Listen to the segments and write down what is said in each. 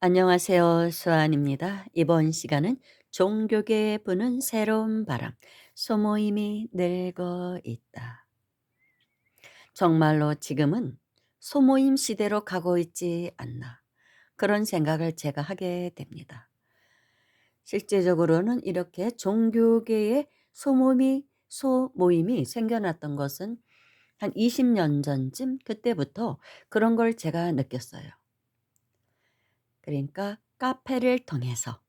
안녕하세요. 수아입니다. 이번 시간은 종교계에 부는 새로운 바람, 소모임이 늘고 있다. 정말로 지금은 소모임 시대로 가고 있지 않나. 그런 생각을 제가 하게 됩니다. 실제적으로는 이렇게 종교계에 소모임이 생겨났던 것은 한 20년 전쯤 그때부터 그런 걸 제가 느꼈어요. 그러니까 카페를 통해서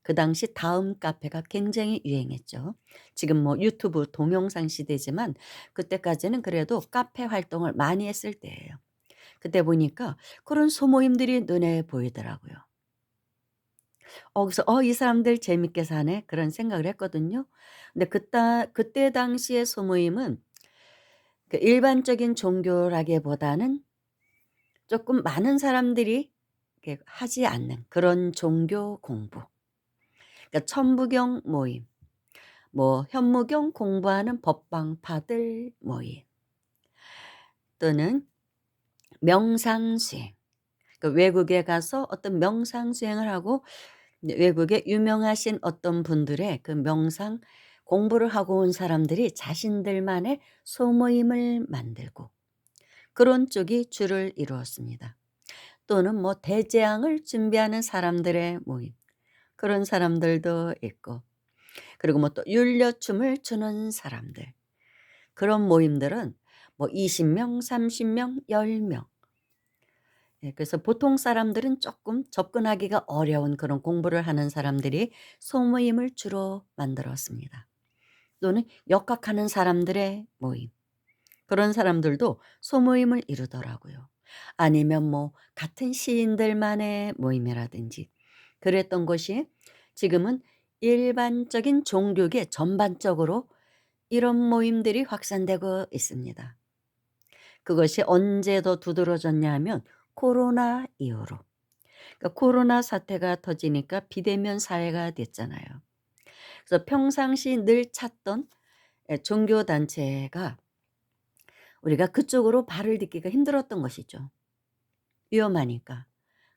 그 당시 다음 카페가 굉장히 유행했죠. 지금 뭐 유튜브 동영상 시대지만 그때까지는 그래도 카페 활동을 많이 했을 때예요. 그때 보니까 그런 소모임들이 눈에 보이더라고요. 그래서 '이 사람들 재밌게 사네.' 그런 생각을 했거든요. 근데 그때 당시의 소모임은 그 일반적인 종교라기보다는 조금 많은 사람들이 이렇게 하지 않는 그런 종교 공부. 그러니까 천부경 모임. 뭐 현무경 공부하는 법방파들 모임 또는 명상 수행. 그 외국에 가서 어떤 명상 수행을 하고 이제 외국에 유명하신 어떤 분들의 그 명상 공부를 하고 온 사람들이 자신들만의 소모임을 만들고 그런 쪽이 주를 이루었습니다. 또는 뭐 대재앙을 준비하는 사람들의 모임. 그런 사람들도 있고 그리고 뭐 또 율려춤을 추는 사람들. 그런 모임들은 뭐 20 명, 30 명, 10 명. 예, 그래서 보통 사람들은 쪼끔 접근하기가 어려운 그런 공부를 하는 사람들이 소모임을 주로 만들었습니다. 또는 역학하는 사람들의 모임. 그런 사람들도 소모임을 이루더라고요. 아니면 뭐 같은 시인들만의 모임이라든지 그랬던 것이 지금은 일반적인 종교계 전반적으로 이런 모임들이 확산되고 있습니다. 그것이 언제 더 두드러졌냐 하면 코로나 이후로. 그러니까 코로나 사태가 터지니까 비대면 사회가 됐잖아요. 그래서 평상시 늘 찾던 종교 단체가 우리가 그쪽으로 발을 딛기가 힘들었던 것이죠. 위험하니까.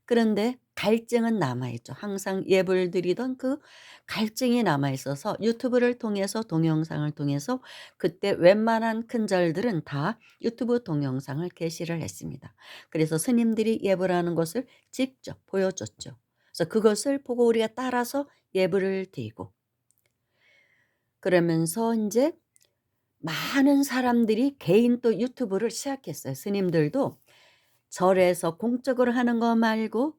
그런데 갈증은 남아 있죠. 항상 예불 드리던 그 갈증이 남아 있어서 유튜브를 통해서 동영상을 통해서 그때 웬만한 큰 절들은 다 유튜브 동영상을 게시를 했습니다. 그래서 스님들이 예불하는 것을 직접 보여줬죠. 그래서 그것을 보고 우리가 따라서 예불을 드리고 그러면서 이제 많은 사람들이 개인 또 유튜브를 시작했어요. 스님들도 절에서 공적으로 하는 거 말고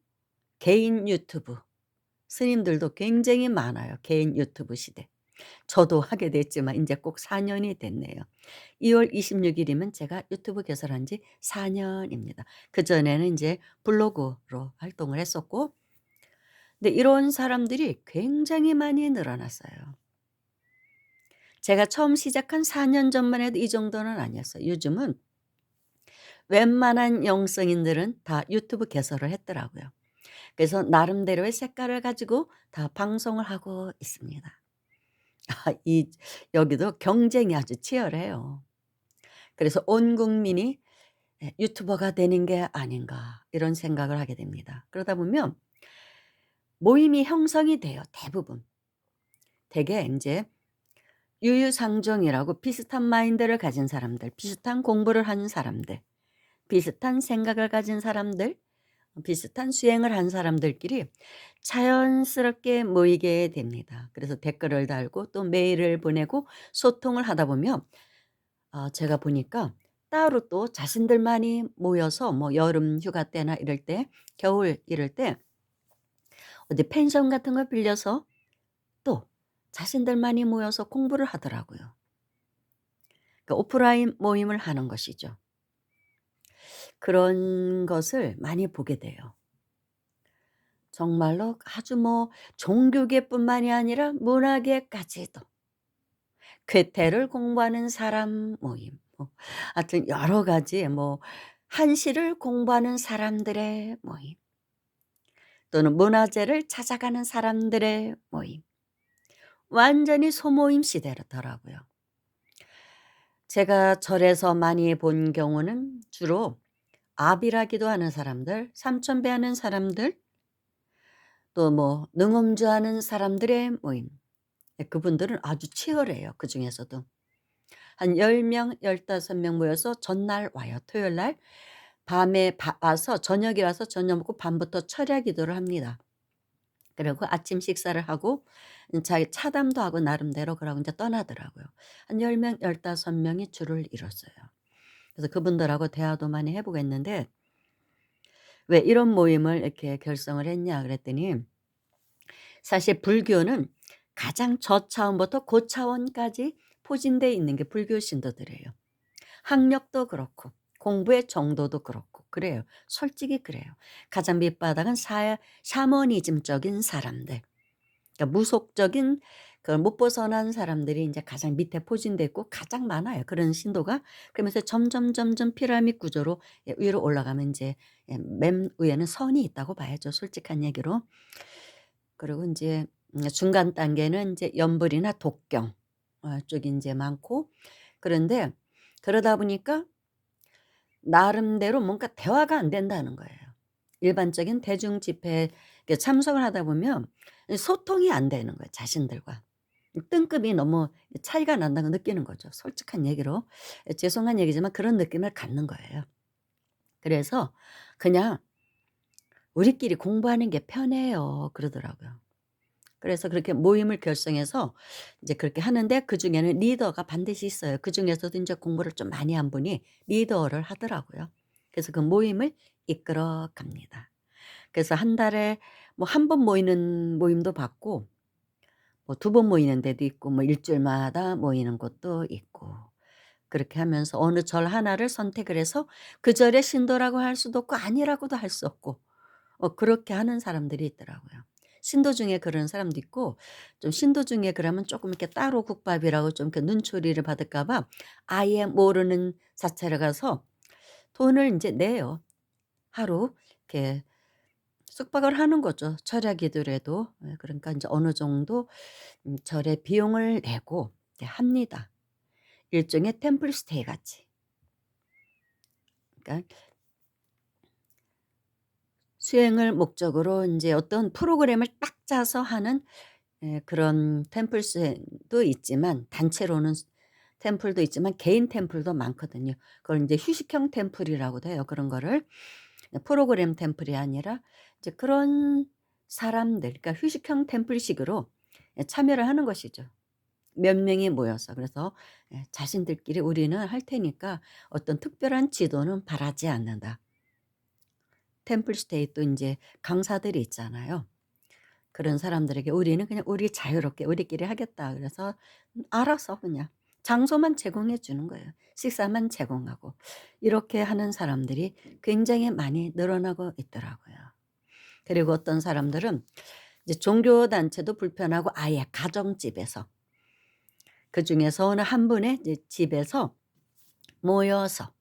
개인 유튜브. 스님들도 굉장히 많아요, 개인 유튜브 시대. 저도 하게 됐지만 인제 꼭 4 년이 됐네요. 2월 26 일이면 제가 유튜브 개설한 지 4 년입니다. 그전에는 인제 블로그로 활동을 했었고 근데 이런 사람들이 굉장히 많이 늘어났어요. 제가 처음 시작한 4년 전만 해도 이 정도는 아니었어요. 요즘은 웬만한 영성인들은 다 유튜브 개설을 했더라고요. 그래서 나름대로의 색깔을 가지고 다 방송을 하고 있습니다. 이 여기도 경쟁이 아주 치열해요. 그래서 온 국민이 '유튜버가 되는 게 아닌가.' 이런 생각을 하게 됩니다. 그러다 보면 모임이 형성이 돼요 대부분. 대개 인제 유유상종이라고 비슷한 마인드를 가진 사람들, 비슷한 공부를 하는 사람들, 비슷한 생각을 가진 사람들, 비슷한 수행을 한 사람들끼리 자연스럽게 모이게 됩니다. 그래서 댓글을 달고 또 메일을 보내고 소통을 하다 보면 제가 보니까 따로 또 자신들만이 모여서 뭐 여름 휴가 때나 이럴 때 겨울 이럴 때 어디 펜션 같은 걸 빌려서 또 자신들만이 모여서 공부를 하더라고요. 그러니까 오프라인 모임을 하는 것이죠. 그런 것을 많이 보게 돼요. 정말로 아주 뭐 종교계뿐만이 아니라 문화계까지도 괴테를 공부하는 사람 모임 뭐 하여튼 여러 가지 뭐 한시를 공부하는 사람들의 모임 또는 문화재를 찾아가는 사람들의 모임. 완전히 소모임 시대더라고요. 제가 절에서 많이 본 경우는 주로 아비라기도 하는 사람들, 삼천배 하는 사람들 또 뭐 능음주하는 사람들의 모임. 예 그분들은 아주 치열해요 그중에서도. 한 10 명, 15명 모여서 전날 와요. 토요일 날 밤에 와서 저녁에 와서 저녁 먹고 밤부터 철야 기도를 합니다. 그리고 아침 식사를 하고 자기 차담도 하고 나름대로 그러고 인제 떠나더라고요. 한 10 명, 15 명이 줄을 이뤘어요. 그래서 그분들하고 대화도 많이 해 보고 했는데 "왜 이런 모임을 이렇게 결성을 했냐?" 그랬더니 사실 불교는 가장 저차원부터 고차원까지 포진되어 있는 게 불교 신도들이에요. 학력도 그렇고 공부의 정도도 그렇고 그래요. 솔직히 그래요. 가장 밑바닥은 샤머니즘적인 사람들. 그러니까 무속적인 그 못 벗어난 사람들이 인제 가장 밑에 포진돼 있고 가장 많아요, 그런 신도가. 그러면서 점점 피라미드 구조로 위로 올라가면 인제 맨 위에는 선이 있다고 봐야죠, 솔직한 얘기로. 그리고 인제 중간 단계는 인제 연불이나 독경 쪽이 인제 많고 그런데 그러다 보니까 나름대로 뭔가 대화가 안 된다는 거예요. 일반적인 대중 집회에 이렇게 참석을 하다 보면 소통이 안 되는 거예요, 자신들과. 등급이 너무 차이가 난다는 걸 느끼는 거죠, 솔직한 얘기로. 죄송한 얘기지만 그런 느낌을 갖는 거예요. 그래서 그냥 "우리끼리 공부하는 게 편해요." 그러더라고요. 그래서 그렇게 모임을 결성해서 이제 그렇게 하는데 그중에는 리더가 반드시 있어요. 그중에서도 인제 공부를 좀 많이 한 분이 리더를 하더라고요. 그래서 그 모임을 이끌어 갑니다. 그래서 한 달에 뭐 한 번 모이는 모임도 봤고 뭐 두 번 모이는 데도 있고 뭐 일 주일마다 모이는 곳도 있고 그렇게 하면서 어느 절 하나를 선택을 해서 그 절의 신도라고 할 수도 없고 아니라고도 할 수 없고 그렇게 하는 사람들이 있더라고요. 신도 중에 그런 사람도 있고 좀 신도 중에 그러면 쪼끔 이렇게 따로 국밥이라고 좀 이렇게 눈초리를 받을까 봐 아예 모르는 사찰에 가서 돈을 인제 내요. 하루 이렇게 숙박을 하는 거죠. 철야 기도라도. 예 그러니까 인제 어느 정도 절의 비용을 내고 이제 합니다. 일종의 템플 스테이 같이. 그러니까 수행을 목적으로 인제 어떤 프로그램을 딱 짜서 하는 그런 템플 수행도 있지만 단체로는 템플도 있지만 개인 템플도 많거든요. 그걸 인제 휴식형 템플이라고도 해요 그런 거를. 프로그램 템플이 아니라 이제 그런 사람들 그러니까 휴식형 템플식으로 참여를 하는 것이죠. 몇 명이 모여서. 그래서 자신들끼리 "우리는 할 테니까 어떤 특별한 지도는 바라지 않는다." 템플 스테이 또 인제 강사들이 있잖아요. 그런 사람들에게 "우리는 그냥 우리 자유롭게 우리끼리 하겠다." 그래서 알아서 그냥 장소만 제공해 주는 거예요. 식사만 제공하고. 이렇게 하는 사람들이 굉장히 많이 늘어나고 있더라고요. 그리고 어떤 사람들은 이제 종교 단체도 불편하고 아예 가정집에서 그중에서 어느 한 분의 이제 집에서 모여서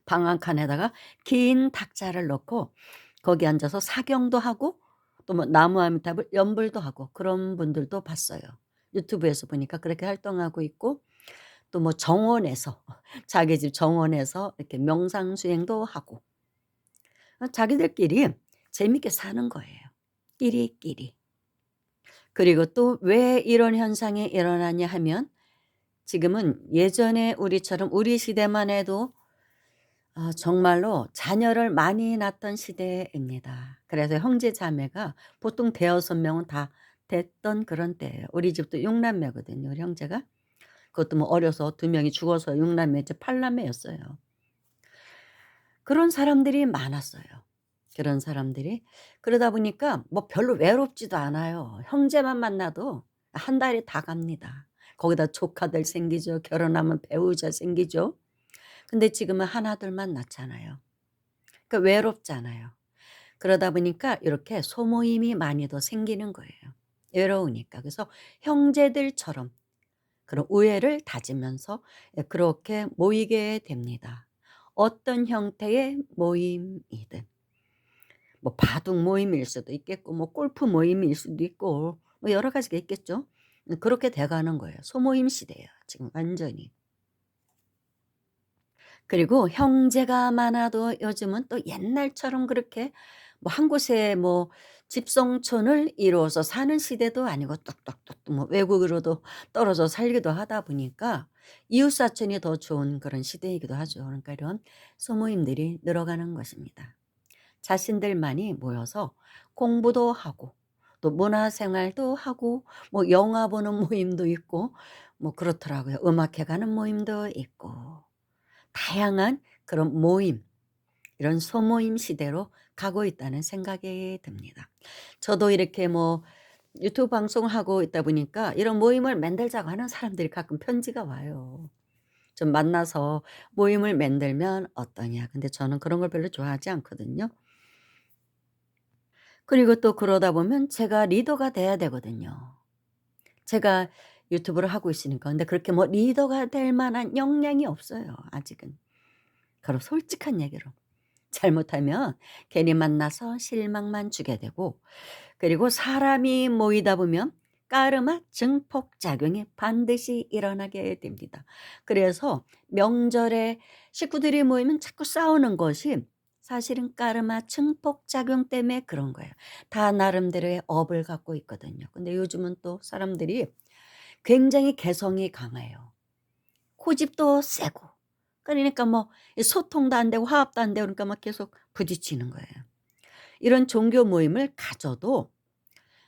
방 한 칸에다가 긴 탁자를 놓고 거기 앉아서 사경도 하고 또 뭐 나무 아미타불 연불도 하고 그런 분들도 봤어요. 유튜브에서 보니까 그렇게 활동하고 있고 또 뭐 정원에서 자기 집 정원에서 이렇게 명상 수행도 하고 자기들끼리 재밌게 사는 거예요, 끼리끼리. 그리고 또 왜 이런 현상이 일어나냐 하면 지금은 예전에 우리처럼 우리 시대만 해도 정말로 자녀를 많이 낳던 시대입니다. 그래서 형제 자매가 보통 대여섯 명은 다 됐던 그런 때예요. 우리 집도 6 남매거든요, 우리 형제가. 그것도 뭐 어려서 2 명이 죽어서 6 남매 이제 8 남매였어요. 그런 사람들이 많았어요. 그런 사람들이. 그러다 보니까 뭐 별로 외롭지도 않아요. 형제만 만나도 한 달이 다 갑니다. 거기다 조카들 생기죠. 결혼하면 배우자 생기죠. 근데 지금은 하나 둘만 낳잖아요. 그러니까 외롭잖아요. 그러다 보니까 이렇게 소모임이 많이 더 생기는 거예요, 외로우니까. 그래서 형제들처럼 그런 우애를 다지면서 그렇게 모이게 됩니다. 어떤 형태의 모임이든. 뭐 바둑 모임일 수도 있겠고 뭐 골프 모임일 수도 있고 뭐 여러 가지가 있겠죠. 그렇게 돼 가는 거예요. 소모임 시대예요 지금 완전히. 그리고 형제가 많아도 요즘은 또 옛날처럼 그렇게 뭐 한 곳에 뭐 집성촌을 이루어서 사는 시대도 아니고 뚝뚝뚝 뭐 외국으로도 떨어져 살기도 하다 보니까 이웃사촌이 더 좋은 그런 시대이기도 하죠. 그러니까 이런 소모임들이 늘어가는 것입니다. 자신들만이 모여서 공부도 하고 또 문화생활도 하고 뭐 영화 보는 모임도 있고 뭐 그렇더라고요. 음악회 가는 모임도 있고 다양한 그런 모임, 이런 소모임 시대로 가고 있다는 생각이 듭니다. 저도 이렇게 뭐 유튜브 방송을 하고 있다 보니까 이런 모임을 만들자고 하는 사람들이 가끔 편지가 와요. 좀 만나서 모임을 만들면 어떠냐. 근데 저는 그런 걸 별로 좋아하지 않거든요. 그리고 또 그러다 보면 제가 리더가 돼야 되거든요. 제가 유튜브를 하고 있으니까. 근데 그렇게 뭐 리더가 될 만한 역량이 없어요, 아직은. 그럼 솔직한 얘기로. 잘못하면 괜히 만나서 실망만 주게 되고, 그리고 사람이 모이다 보면 까르마 증폭작용이 반드시 일어나게 됩니다. 그래서 명절에 식구들이 모이면 자꾸 싸우는 것이 사실은 까르마 증폭작용 때문에 그런 거예요. 다 나름대로의 업을 갖고 있거든요. 근데 요즘은 또 사람들이 굉장히 개성이 강해요. 고집도 세고. 그러니까 뭐 소통도 안 되고 화합도 안 되고 그러니까 막 계속 부딪히는 거예요. 이런 종교 모임을 가져도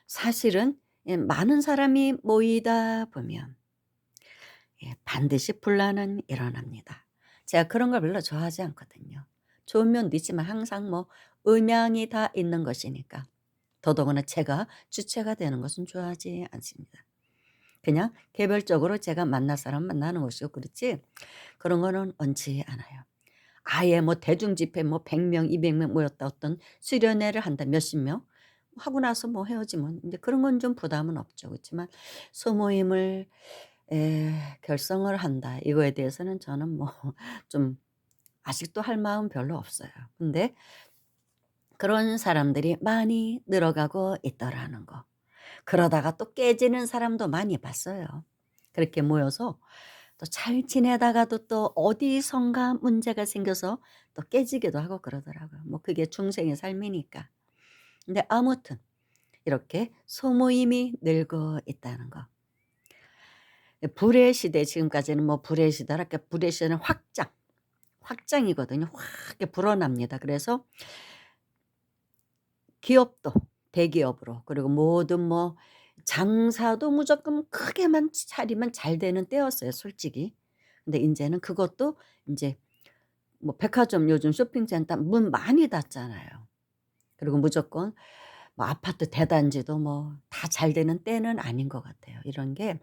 사실은 많은 사람이 모이다 보면 반드시 분란은 일어납니다. 제가 그런 걸 별로 좋아하지 않거든요. 좋은 면도 있지만 항상 뭐 음양이 다 있는 것이니까. 더더구나 제가 주체가 되는 것은 좋아하지 않습니다. 그냥 개별적으로 제가 만날 사람 만나는 것이고 그렇지 그런 거는 원치 않아요. 아예 뭐 대중 집회 뭐 100 명, 200명 모였다 어떤 수련회를 한다 몇십 명 하고 나서 뭐 헤어지면 인제 그런 건 좀 부담은 없죠. 그렇지만 소모임을 결성을 한다 이거에 대해서는 저는 뭐 좀 아직도 할 마음 별로 없어요. 근데 그런 사람들이 많이 늘어가고 있더라는 거. 그러다가 또 깨지는 사람도 많이 봤어요. 그렇게 모여서 또 잘 지내다가도 또 어디선가 문제가 생겨서 또 깨지기도 하고 그러더라고요. 뭐 그게 중생의 삶이니까. 근데 아무튼 이렇게 소모임이 늘고 있다는 거. 불의 시대 지금까지는 뭐 불의 시대랄까 불의 시대는 확장이거든요. 확 이렇게 불어납니다. 그래서 기업도 대기업으로 그리고 모든 뭐 장사도 무조건 크게만 차리면 잘 되는 때였어요 솔직히. 근데 인제는 그것도 인제 뭐 백화점 요즘 쇼핑센터 문 많이 닫잖아요. 그리고 무조건 뭐 아파트 대단지도 뭐 다 잘 되는 때는 아닌 것 같아요. 이런 게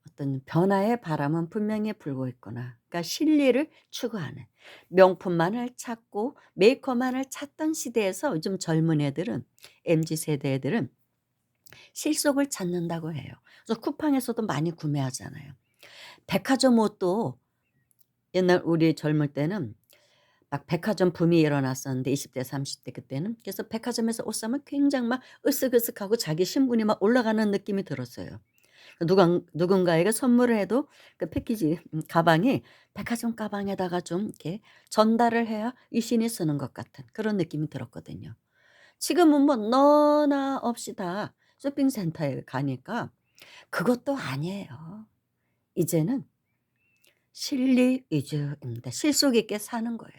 어떤 변화의 바람은 분명히 불고 있구나. 그러니까 실리를 추구하는 명품만을 찾고 메이커만을 찾던 시대에서 요즘 젊은 애들은 MZ 세대 애들은 실속을 찾는다고 해요. 그래서 쿠팡에서도 많이 구매하잖아요. 백화점 옷도 옛날 우리 젊을 때는 막 백화점 붐이 일어났었는데 20대 30대 그때는. 그래서 백화점에서 옷 사면 굉장히 막 으쓱으쓱하고 자기 신분이 막 올라가는 느낌이 들었어요. 누군가에게 선물을 해도 그 패키지 가방이 백화점 가방에다가 좀 이렇게 전달을 해야 유심히 쓰는 것 같은 그런 느낌이 들었거든요. 지금은 뭐 너나 없이 다 쇼핑센터에 가니까 그것도 아니에요. 이제는 실리 위주입니다. 실속 있게 사는 거예요.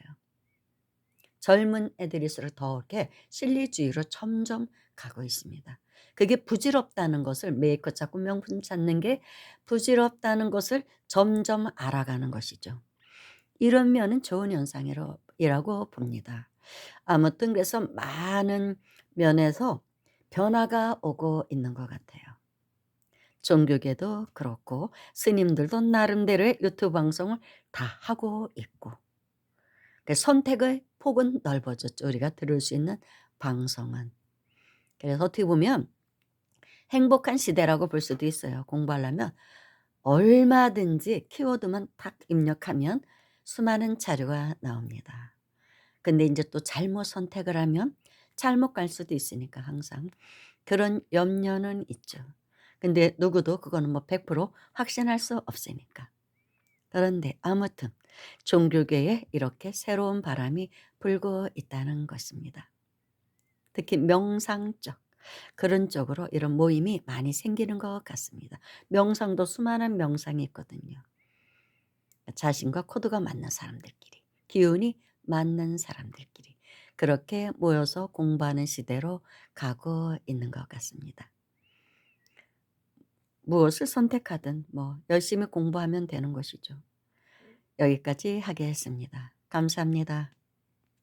젊은 애들일수록 더 이렇게 실리주의로 점점 가고 있습니다. 그게 부질없다는 것을 메이커 찾고 명품 찾는 게 부질없다는 것을 점점 알아가는 것이죠. 이런 면은 좋은 현상이라고 봅니다. 아무튼 그래서 많은 면에서 변화가 오고 있는 것 같아요. 종교계도 그렇고 스님들도 나름대로의 유튜브 방송을 다 하고 있고 그 선택의 폭은 넓어졌죠. 우리가 들을 수 있는 방송은. 그래서 어떻게 보면 행복한 시대라고 볼 수도 있어요. 공부하려면 얼마든지 키워드만 딱 입력하면 수많은 자료가 나옵니다. 근데 인제 또 잘못 선택을 하면 잘못 갈 수도 있으니까 항상 그런 염려는 있죠. 근데 누구도 그거는 뭐 100% 확신할 수 없으니까. 그런데 아무튼 종교계에 이렇게 새로운 바람이 불고 있다는 것입니다. 특히 명상 쪽, 그런 쪽으로 이런 모임이 많이 생기는 것 같습니다. 명상도 수많은 명상이 있거든요. 자신과 코드가 맞는 사람들끼리, 기운이 맞는 사람들끼리 그렇게 모여서 공부하는 시대로 가고 있는 것 같습니다. 무엇을 선택하든 뭐 열심히 공부하면 되는 것이죠. 여기까지 하겠습니다. 감사합니다.